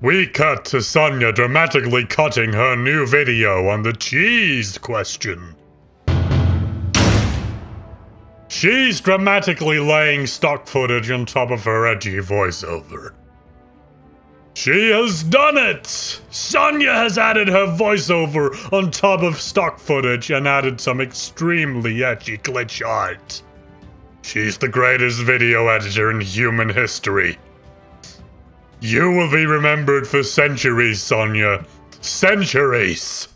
We cut to Sonya dramatically cutting her new video on the cheese question. She's dramatically laying stock footage on top of her edgy voiceover. She has done it! Sonya has added her voiceover on top of stock footage and added some extremely edgy glitch art. She's the greatest video editor in human history. You will be remembered for centuries, Sonya. Centuries!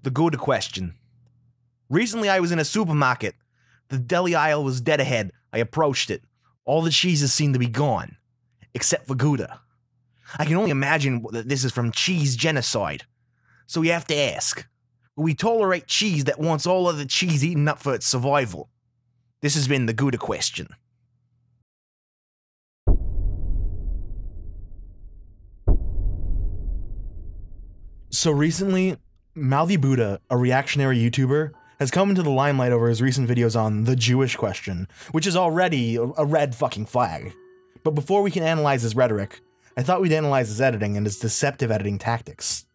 The good question. Recently I was in a supermarket. The deli aisle was dead ahead. I approached it. All the cheeses seemed to be gone. Except for Gouda. I can only imagine that this is from cheese genocide. So we have to ask, will we tolerate cheese that wants all other cheese eaten up for its survival? This has been the Gouda question. So recently, Mouthy Buddha, a reactionary YouTuber, has come into the limelight over his recent videos on the Jewish question, which is already a red fucking flag. But before we can analyze his rhetoric, I thought we'd analyze his editing and his deceptive editing tactics.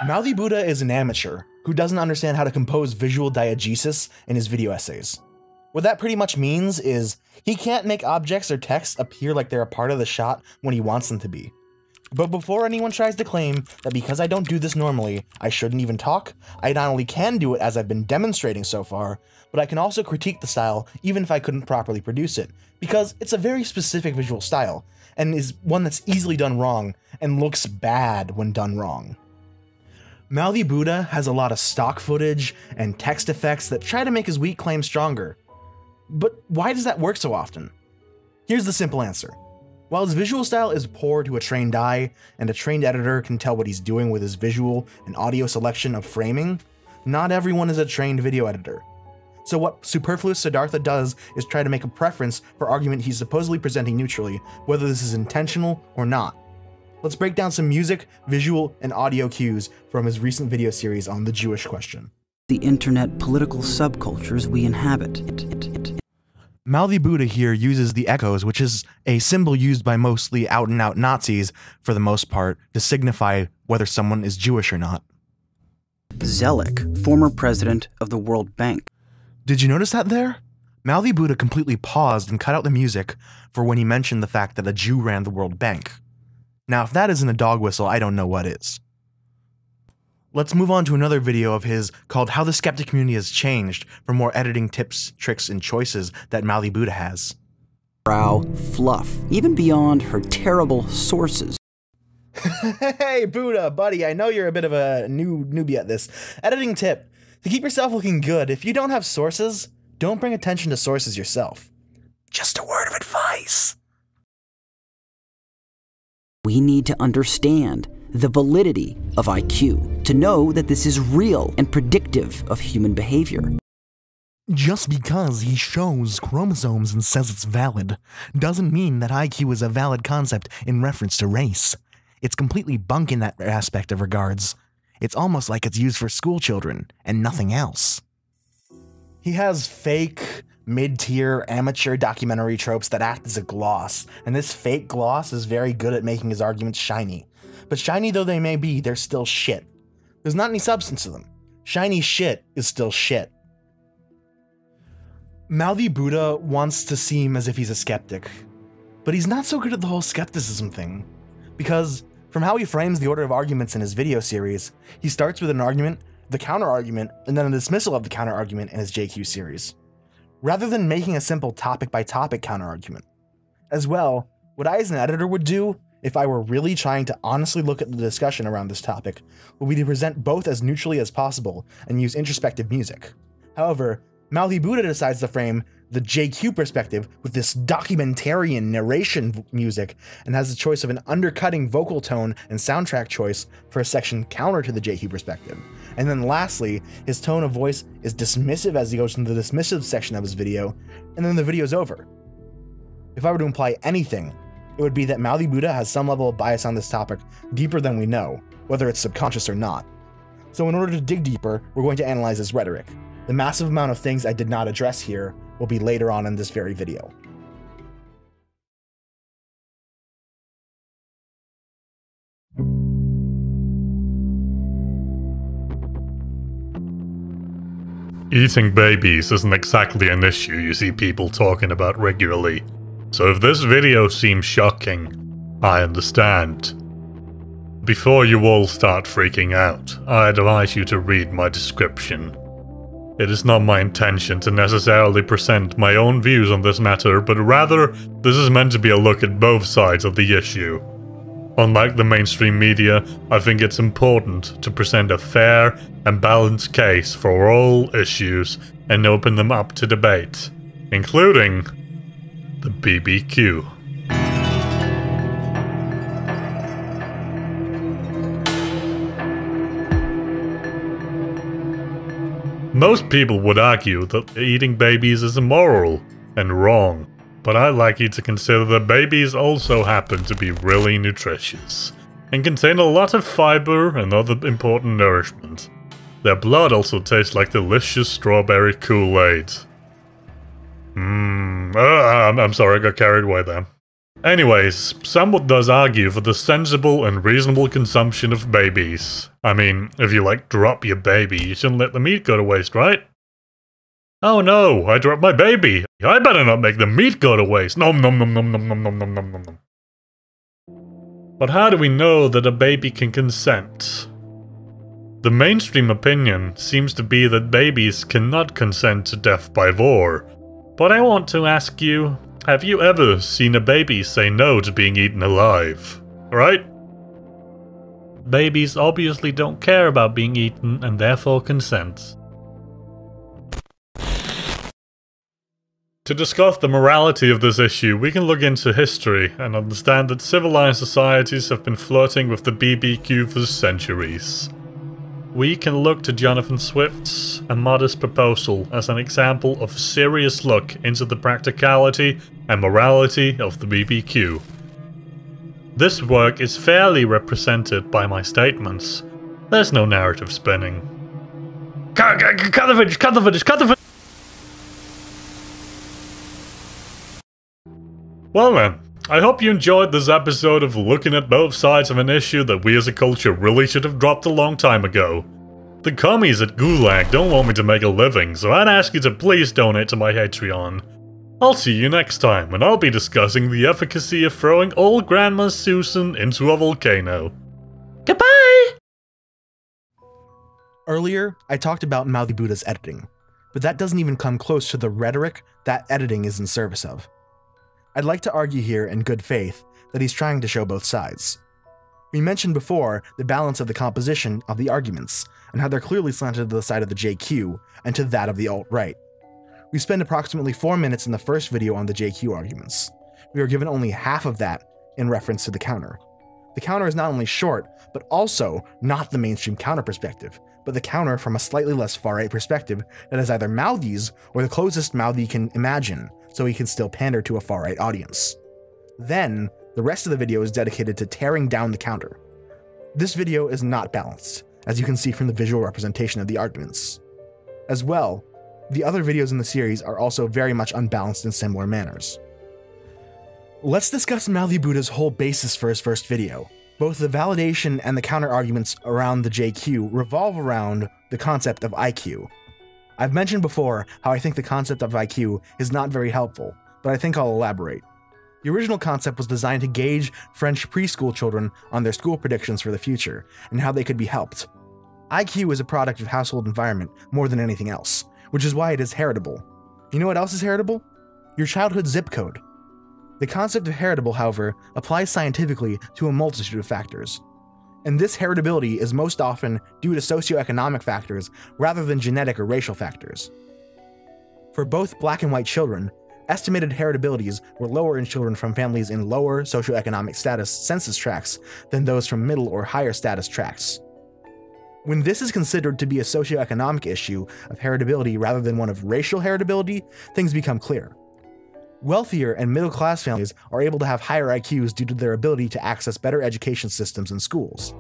Mouthy Buddha is an amateur who doesn't understand how to compose visual diegesis in his video essays. What that pretty much means is he can't make objects or text appear like they're a part of the shot when he wants them to be. But before anyone tries to claim that because I don't do this normally, I shouldn't even talk, I not only can do it as I've been demonstrating so far, but I can also critique the style even if I couldn't properly produce it, because it's a very specific visual style, and is one that's easily done wrong, and looks bad when done wrong. Mouthy Buddha has a lot of stock footage and text effects that try to make his weak claim stronger. But why does that work so often? Here's the simple answer. While his visual style is poor to a trained eye, and a trained editor can tell what he's doing with his visual and audio selection of framing, not everyone is a trained video editor. So what Superfluous Siddhartha does is try to make a preference for argument he's supposedly presenting neutrally, whether this is intentional or not. Let's break down some music, visual, and audio cues from his recent video series on the Jewish question. The internet political subcultures we inhabit. Mouthy Buddha here uses the echoes, which is a symbol used by mostly out-and-out Nazis, for the most part, to signify whether someone is Jewish or not. Zellick, former president of the World Bank. Did you notice that there? Mouthy Buddha completely paused and cut out the music for when he mentioned the fact that a Jew ran the World Bank. Now, if that isn't a dog whistle, I don't know what is. Let's move on to another video of his called How the Skeptic Community Has Changed for more editing tips, tricks, and choices that Mouthy Buddha has. Brow fluff, even beyond her terrible sources. Hey Buddha, buddy, I know you're a bit of a newbie at this. Editing tip. To keep yourself looking good, if you don't have sources, don't bring attention to sources yourself. Just a word of advice. We need to understand the validity of IQ to know that this is real and predictive of human behavior. Just because he shows chromosomes and says it's valid doesn't mean that IQ is a valid concept in reference to race. It's completely bunk in that aspect of regards. It's almost like it's used for school children and nothing else. He has fake, mid-tier, amateur documentary tropes that act as a gloss, and this fake gloss is very good at making his arguments shiny. But shiny though they may be, they're still shit. There's not any substance to them. Shiny shit is still shit. Mouthy Buddha wants to seem as if he's a skeptic, but he's not so good at the whole skepticism thing, because from how he frames the order of arguments in his video series, he starts with an argument, the counter-argument, and then a dismissal of the counter-argument in his JQ series, rather than making a simple topic-by-topic counter-argument. As well, what I as an editor would do, if I were really trying to honestly look at the discussion around this topic, would be to present both as neutrally as possible and use introspective music. However, Mouthy Buddha decides to frame the JQ perspective with this documentarian narration music and has the choice of an undercutting vocal tone and soundtrack choice for a section counter to the JQ perspective. And then lastly, his tone of voice is dismissive as he goes into the dismissive section of his video, and then the video's over. If I were to imply anything, it would be that Mouthy Buddha has some level of bias on this topic deeper than we know, whether it's subconscious or not. So in order to dig deeper, we're going to analyze his rhetoric. The massive amount of things I did not address here will be later on in this very video. Eating babies isn't exactly an issue you see people talking about regularly, so if this video seems shocking, I understand. Before you all start freaking out, I advise you to read my description. It is not my intention to necessarily present my own views on this matter, but rather, this is meant to be a look at both sides of the issue. Unlike the mainstream media, I think it's important to present a fair and balanced case for all issues and open them up to debate, including the BBQ. Most people would argue that eating babies is immoral and wrong, but I'd like you to consider that babies also happen to be really nutritious and contain a lot of fiber and other important nourishment. Their blood also tastes like delicious strawberry Kool-Aid. I'm sorry, I got carried away there. Anyways, some would thus argue for the sensible and reasonable consumption of babies. I mean, if you drop your baby, you shouldn't let the meat go to waste, right? Oh no, I dropped my baby. I better not make the meat go to waste. Nom nom nom nom nom nom nom nom nom nom. But how do we know that a baby can consent? The mainstream opinion seems to be that babies cannot consent to death by war. But I want to ask you, have you ever seen a baby say no to being eaten alive? Right? Babies obviously don't care about being eaten and therefore consent. To discuss the morality of this issue, we can look into history and understand that civilized societies have been flirting with the BBQ for centuries. We can look to Jonathan Swift's A Modest Proposal as an example of a serious look into the practicality and morality of the BBQ. This work is fairly represented by my statements. There's no narrative spinning. Cut the footage, cut the footage, cut the footage! Well then, I hope you enjoyed this episode of looking at both sides of an issue that we as a culture really should have dropped a long time ago. The commies at Gulag don't want me to make a living, so I'd ask you to please donate to my Patreon. I'll see you next time, and I'll be discussing the efficacy of throwing old Grandma Susan into a volcano. Goodbye! Earlier, I talked about Mouthy Buddha's editing, but that doesn't even come close to the rhetoric that editing is in service of. I'd like to argue here in good faith that he's trying to show both sides. We mentioned before the balance of the composition of the arguments, and how they're clearly slanted to the side of the JQ and to that of the alt-right. We spend approximately 4 minutes in the first video on the JQ arguments. We are given only half of that in reference to the counter. The counter is not only short, but also not the mainstream counter perspective, but the counter from a slightly less far-right perspective that is either Mouthy's or the closest Mouthy can imagine, so he can still pander to a far-right audience. Then, the rest of the video is dedicated to tearing down the counter. This video is not balanced, as you can see from the visual representation of the arguments. As well, the other videos in the series are also very much unbalanced in similar manners. Let's discuss Mouthy Buddha's whole basis for his first video. Both the validation and the counter-arguments around the JQ revolve around the concept of IQ. I've mentioned before how I think the concept of IQ is not very helpful, but I think I'll elaborate. The original concept was designed to gauge French preschool children on their school predictions for the future, and how they could be helped. IQ is a product of household environment more than anything else, which is why it is heritable. You know what else is heritable? Your childhood zip code. The concept of heritable, however, applies scientifically to a multitude of factors. And this heritability is most often due to socioeconomic factors rather than genetic or racial factors. For both black and white children, estimated heritabilities were lower in children from families in lower socioeconomic status census tracts than those from middle or higher status tracts. When this is considered to be a socioeconomic issue of heritability rather than one of racial heritability, things become clear. Wealthier and middle-class families are able to have higher IQs due to their ability to access better education systems and schools.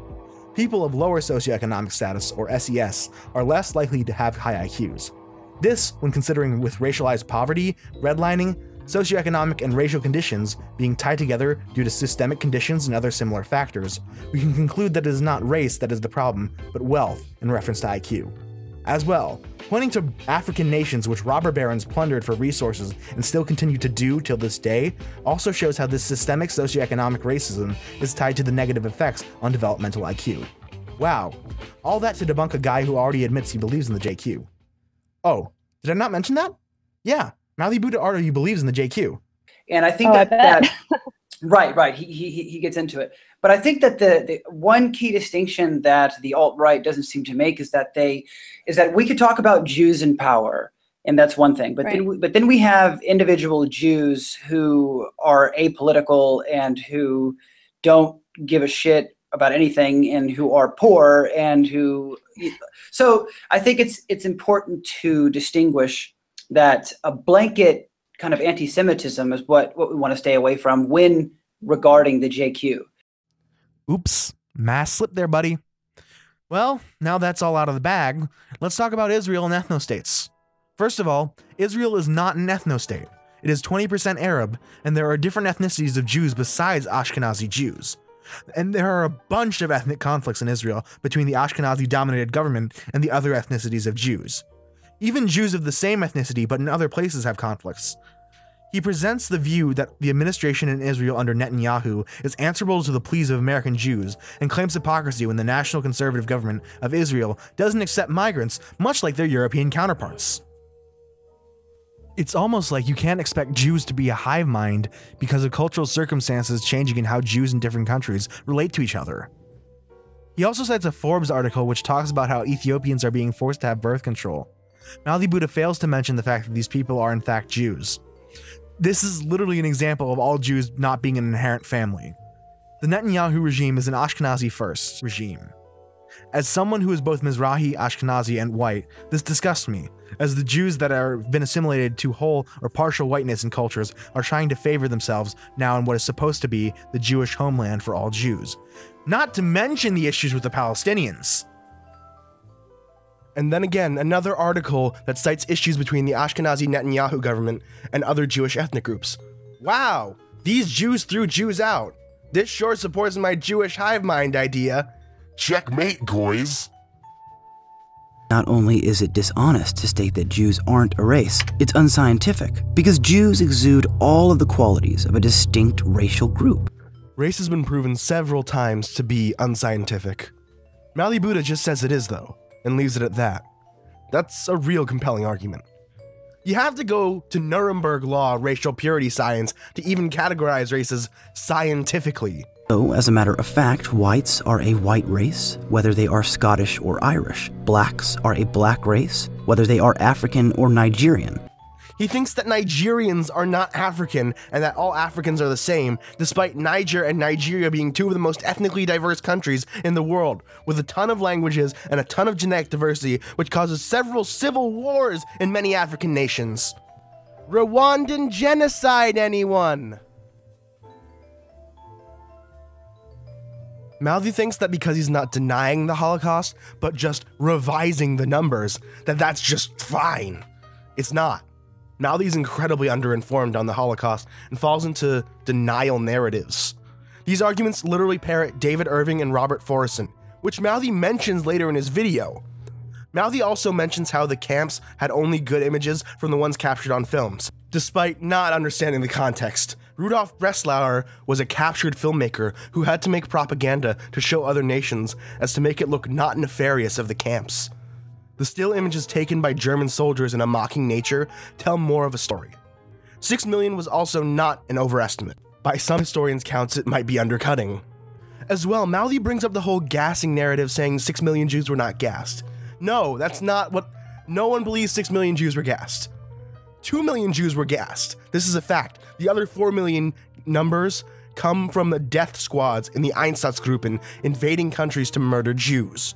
People of lower socioeconomic status, or SES, are less likely to have high IQs. This, when considering with racialized poverty, redlining, socioeconomic and racial conditions being tied together due to systemic conditions and other similar factors, we can conclude that it is not race that is the problem, but wealth in reference to IQ. As well, pointing to African nations which robber barons plundered for resources and still continue to do till this day, also shows how this systemic socioeconomic racism is tied to the negative effects on developmental IQ. Wow, all that to debunk a guy who already admits he believes in the JQ. Oh, did I not mention that? Yeah, Mouthy Buddha already believes in the JQ. And I think that right, he gets into it. But I think that the one key distinction that the alt-right doesn't seem to make is that we could talk about Jews in power, and that's one thing. But then we have individual Jews who are apolitical and who don't give a shit about anything and who are poor and who. So I think it's important to distinguish that a blanket kind of anti-Semitism is what we want to stay away from when regarding the JQ. Oops, mass slip there, buddy. Well, now that's all out of the bag, let's talk about Israel and ethnostates. First of all, Israel is not an ethnostate. It is 20% Arab, and there are different ethnicities of Jews besides Ashkenazi Jews. And there are a bunch of ethnic conflicts in Israel between the Ashkenazi-dominated government and the other ethnicities of Jews. Even Jews of the same ethnicity but in other places have conflicts. He presents the view that the administration in Israel under Netanyahu is answerable to the pleas of American Jews and claims hypocrisy when the national conservative government of Israel doesn't accept migrants, much like their European counterparts. It's almost like you can't expect Jews to be a hive mind because of cultural circumstances changing in how Jews in different countries relate to each other. He also cites a Forbes article which talks about how Ethiopians are being forced to have birth control. Mouthy Buddha fails to mention the fact that these people are in fact Jews. This is literally an example of all Jews not being an inherent family. The Netanyahu regime is an Ashkenazi first regime. As someone who is both Mizrahi, Ashkenazi, and white, this disgusts me, as the Jews that have been assimilated to whole or partial whiteness in cultures are trying to favor themselves now in what is supposed to be the Jewish homeland for all Jews. Not to mention the issues with the Palestinians. And then again, another article that cites issues between the Ashkenazi Netanyahu government and other Jewish ethnic groups. Wow, these Jews threw Jews out. This sure supports my Jewish hive mind idea. Checkmate, boys. Not only is it dishonest to state that Jews aren't a race, it's unscientific, because Jews exude all of the qualities of a distinct racial group. Race has been proven several times to be unscientific. Mouthy Buddha just says it is, though, and leaves it at that. That's a real compelling argument. You have to go to Nuremberg law racial purity science to even categorize races scientifically. So, as a matter of fact, whites are a white race, whether they are Scottish or Irish. Blacks are a black race, whether they are African or Nigerian. He thinks that Nigerians are not African and that all Africans are the same, despite Niger and Nigeria being two of the most ethnically diverse countries in the world, with a ton of languages and a ton of genetic diversity, which causes several civil wars in many African nations. Rwandan genocide, anyone? Mouthy thinks that because he's not denying the Holocaust, but just revising the numbers, that's just fine. It's not. Mouthy's incredibly underinformed on the Holocaust and falls into denial narratives. These arguments literally parrot David Irving and Robert Forreston, which Mouthy mentions later in his video. Mouthy also mentions how the camps had only good images from the ones captured on films, despite not understanding the context. Rudolf Breslauer was a captured filmmaker who had to make propaganda to show other nations as to make it look not nefarious of the camps. The still images taken by German soldiers in a mocking nature tell more of a story. 6 million was also not an overestimate. By some historians' counts, it might be undercutting. As well, Mouthy brings up the whole gassing narrative saying 6 million Jews were not gassed. No, that's not what... No one believes 6 million Jews were gassed. 2 million Jews were gassed. This is a fact. The other 4 million numbers come from the death squads in the Einsatzgruppen invading countries to murder Jews.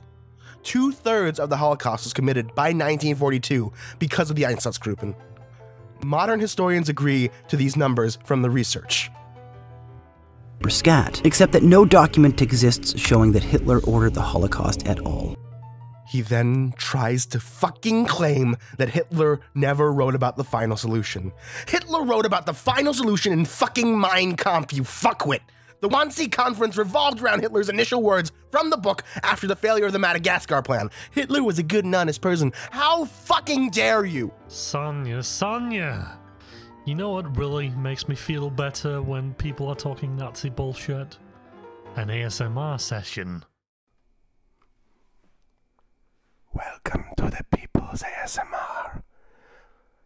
2/3 of the Holocaust was committed by 1942 because of the Einsatzgruppen. Modern historians agree to these numbers from the research. Scat, except that no document exists showing that Hitler ordered the Holocaust at all. He then tries to fucking claim that Hitler never wrote about the final solution. Hitler wrote about the final solution in fucking Mein Kampf, you fuckwit! The Wannsee Conference revolved around Hitler's initial words from the book after the failure of the Madagascar Plan. Hitler was a good and honest person. How fucking dare you? Sonia. You know what really makes me feel better when people are talking Nazi bullshit? An ASMR session. Welcome to the People's ASMR.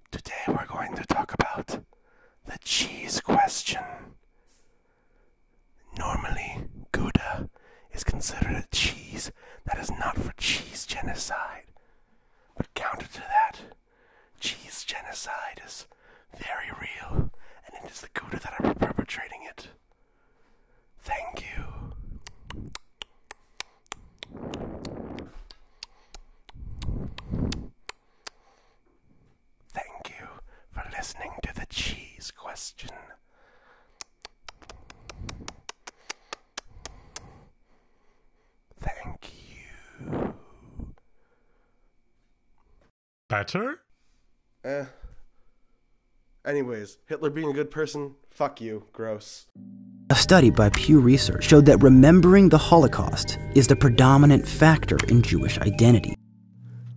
Today we're going to talk about the cheese question. Normally, Gouda is considered a cheese that is not for cheese genocide. But counter to that, cheese genocide is very real, and it is the Gouda that are perpetrating it. Thank you. Thank you for listening to the cheese question. Thank you. Better? Anyways, Hitler being a good person, fuck you, gross. A study by Pew Research showed that remembering the Holocaust is the predominant factor in Jewish identity.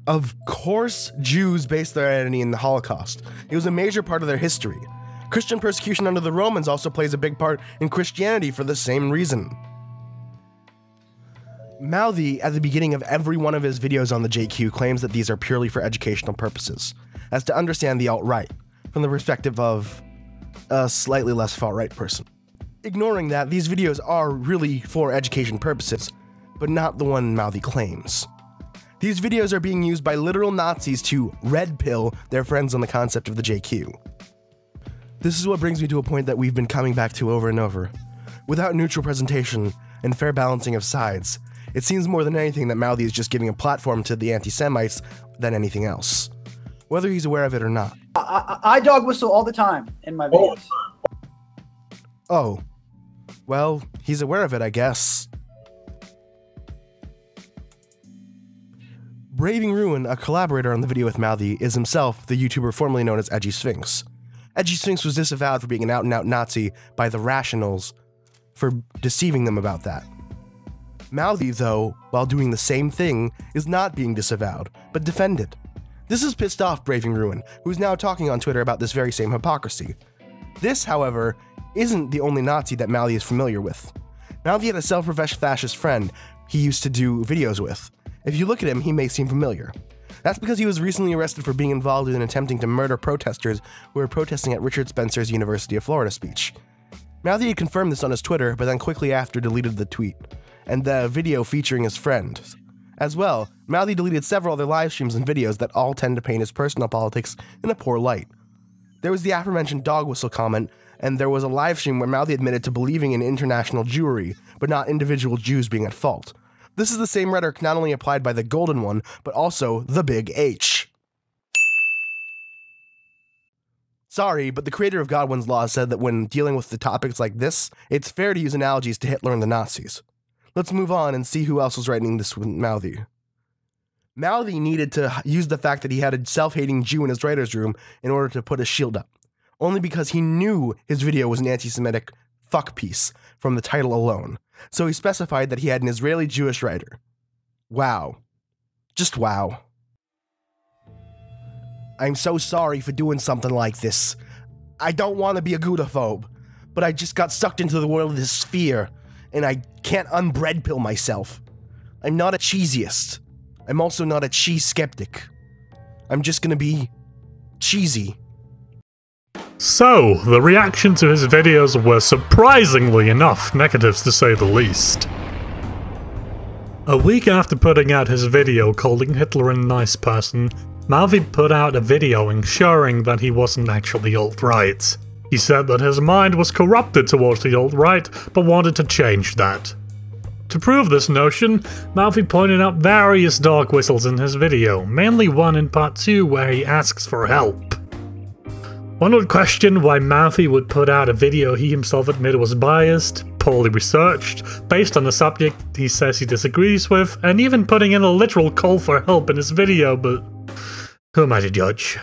Of course, Jews based their identity in the Holocaust. It was a major part of their history. Christian persecution under the Romans also plays a big part in Christianity for the same reason. Mouthy, at the beginning of every one of his videos on the JQ, claims that these are purely for educational purposes, as to understand the alt-right, from the perspective of a slightly less far-right person. Ignoring that, these videos are really for education purposes, but not the one Mouthy claims. These videos are being used by literal Nazis to red pill their friends on the concept of the JQ. This is what brings me to a point that we've been coming back to over and over. Without neutral presentation and fair balancing of sides, it seems more than anything that Mouthy is just giving a platform to the anti-Semites than anything else, whether he's aware of it or not. I dog whistle all the time in my videos. Oh, well, he's aware of it, I guess. Braving Ruin, a collaborator on the video with Mouthy, is himself the YouTuber formerly known as Edgy Sphinx. Edgy Sphinx was disavowed for being an out-and-out Nazi by the Rationals for deceiving them about that. Mouthy, though, while doing the same thing, is not being disavowed, but defended. This has pissed off Braving Ruin, who's now talking on Twitter about this very same hypocrisy. This, however, isn't the only Nazi that Mouthy is familiar with. Mouthy had a self-professed fascist friend he used to do videos with. If you look at him, he may seem familiar. That's because he was recently arrested for being involved in attempting to murder protesters who were protesting at Richard Spencer's University of Florida speech. Mouthy had confirmed this on his Twitter, but then quickly after deleted the tweet, and the video featuring his friend. As well, Mouthy deleted several other live streams and videos that all tend to paint his personal politics in a poor light. There was the aforementioned dog whistle comment, and there was a live stream where Mouthy admitted to believing in international Jewry, but not individual Jews being at fault. This is the same rhetoric not only applied by the Golden One, but also the Big H. Sorry, but the creator of Godwin's Law said that when dealing with the topics like this, it's fair to use analogies to Hitler and the Nazis. Let's move on and see who else was writing this with Mouthy. Mouthy needed to use the fact that he had a self-hating Jew in his writer's room in order to put a shield up, only because he knew his video was an anti-Semitic fuck piece from the title alone, so he specified that he had an Israeli Jewish writer. Wow. Just wow. I'm so sorry for doing something like this. I don't want to be a Gudaphobe, but I just got sucked into the world of this sphere, and I can't unbread pill myself. I'm not a cheesiest. I'm also not a cheese skeptic. I'm just gonna be cheesy. So, the reaction to his videos were surprisingly enough negatives to say the least. A week after putting out his video calling Hitler a nice person, Mouthy put out a video ensuring that he wasn't actually alt-right. He said that his mind was corrupted towards the alt-right, but wanted to change that. To prove this notion, Mouthy pointed out various dog whistles in his video, mainly one in part 2 where he asks for help. One would question why Mouthy would put out a video he himself admitted was biased, poorly researched, based on a subject he says he disagrees with, and even putting in a literal call for help in his video, but who am I to judge?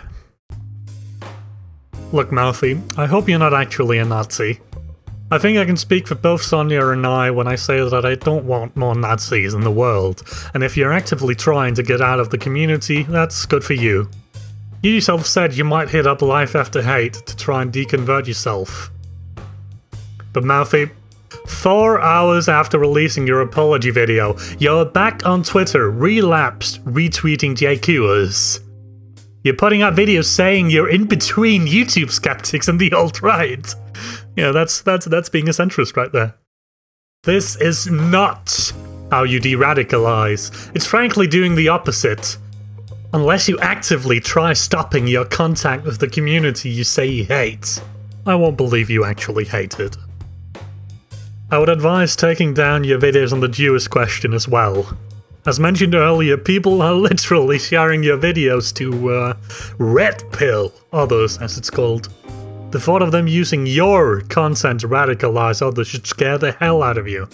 Look, Mouthy, I hope you're not actually a Nazi. I think I can speak for both Sonia and I when I say that I don't want more Nazis in the world, and if you're actively trying to get out of the community, that's good for you. You yourself said you might hit up Life After Hate to try and deconvert yourself. But Mouthy, 4 hours after releasing your apology video, you're back on Twitter, relapsed, retweeting JQers. You're putting out videos saying you're in between YouTube skeptics and the alt-right. Yeah, that's being a centrist right there. This is not how you de-radicalize. It's frankly doing the opposite. Unless you actively try stopping your contact with the community you say you hate, I won't believe you actually hate it. I would advise taking down your videos on the Jewish question as well. As mentioned earlier, people are literally sharing your videos to red pill others, as it's called. The thought of them using your content to radicalize others should scare the hell out of you.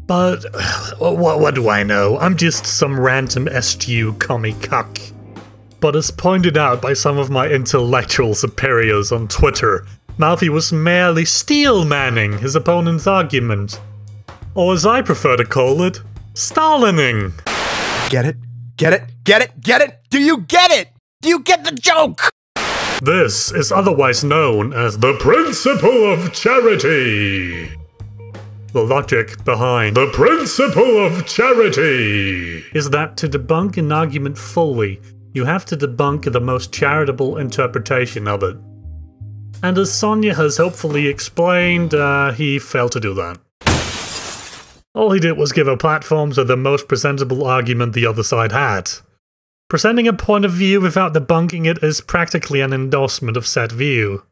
But what do I know? I'm just some random SGU commie cuck. But as pointed out by some of my intellectual superiors on Twitter, Mouthy was merely steel-manning his opponent's argument. Or as I prefer to call it, Stalining. Get it? Get it? Get it? Get it? Do you get it? Do you get the joke? This is otherwise known as the principle of charity. The logic behind the principle of charity is that to debunk an argument fully, you have to debunk the most charitable interpretation of it. And as Sonia has hopefully explained, he failed to do that. All he did was give a platform to the most presentable argument the other side had. Presenting a point of view without debunking it is practically an endorsement of said view.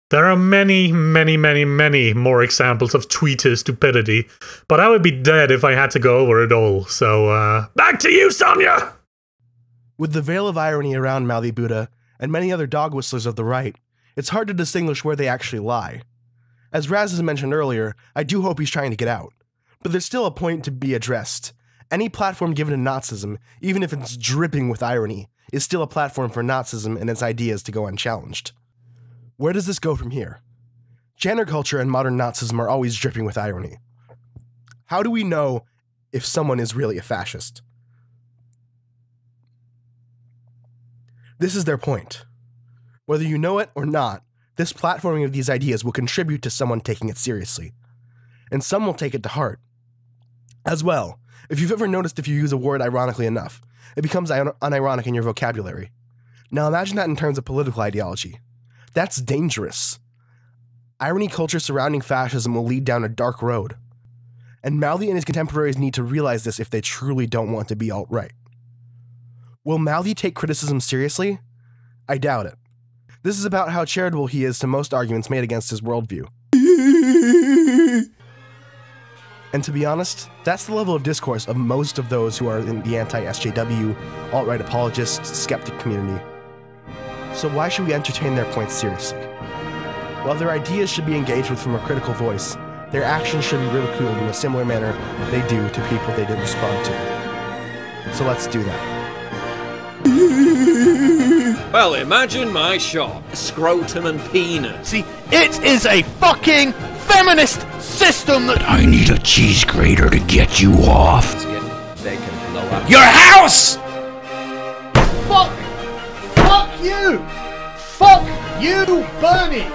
There are many more examples of Twitter stupidity, but I would be dead if I had to go over it all, so back to you, Sonia! With the veil of irony around Mouthy Buddha and many other dog whistlers of the right, it's hard to distinguish where they actually lie. As Raz has mentioned earlier, I do hope he's trying to get out. But there's still a point to be addressed. Any platform given to Nazism, even if it's dripping with irony, is still a platform for Nazism and its ideas to go unchallenged. Where does this go from here? Janner culture and modern Nazism are always dripping with irony. How do we know if someone is really a fascist? This is their point. Whether you know it or not, this platforming of these ideas will contribute to someone taking it seriously. And some will take it to heart. As well, if you've ever noticed if you use a word ironically enough, it becomes unironic in your vocabulary. Now imagine that in terms of political ideology. That's dangerous. Irony culture surrounding fascism will lead down a dark road. And Mouthy and his contemporaries need to realize this if they truly don't want to be alt-right. Will Mouthy take criticism seriously? I doubt it. This is about how charitable he is to most arguments made against his worldview. And to be honest, that's the level of discourse of most of those who are in the anti-SJW, alt-right apologists, skeptic community. So why should we entertain their points seriously? While their ideas should be engaged with from a critical voice, their actions should be ridiculed in a similar manner they do to people they didn't respond to. So let's do that. Well, imagine my shop. Scrotum and penis. See, it is a fucking feminist system that I need a cheese grater to get you off. They can blow up your house! Fuck! Fuck you! Fuck you, Bernie!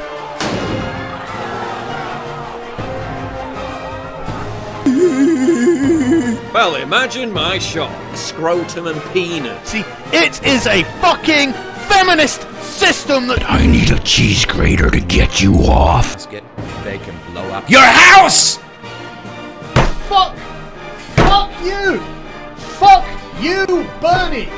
Well, imagine my shop. Scrotum and penis. See, it is a fucking feminist system that I need a cheese grater to get you off. They can blow up your house! Fuck! Fuck you! Fuck you, Bernie!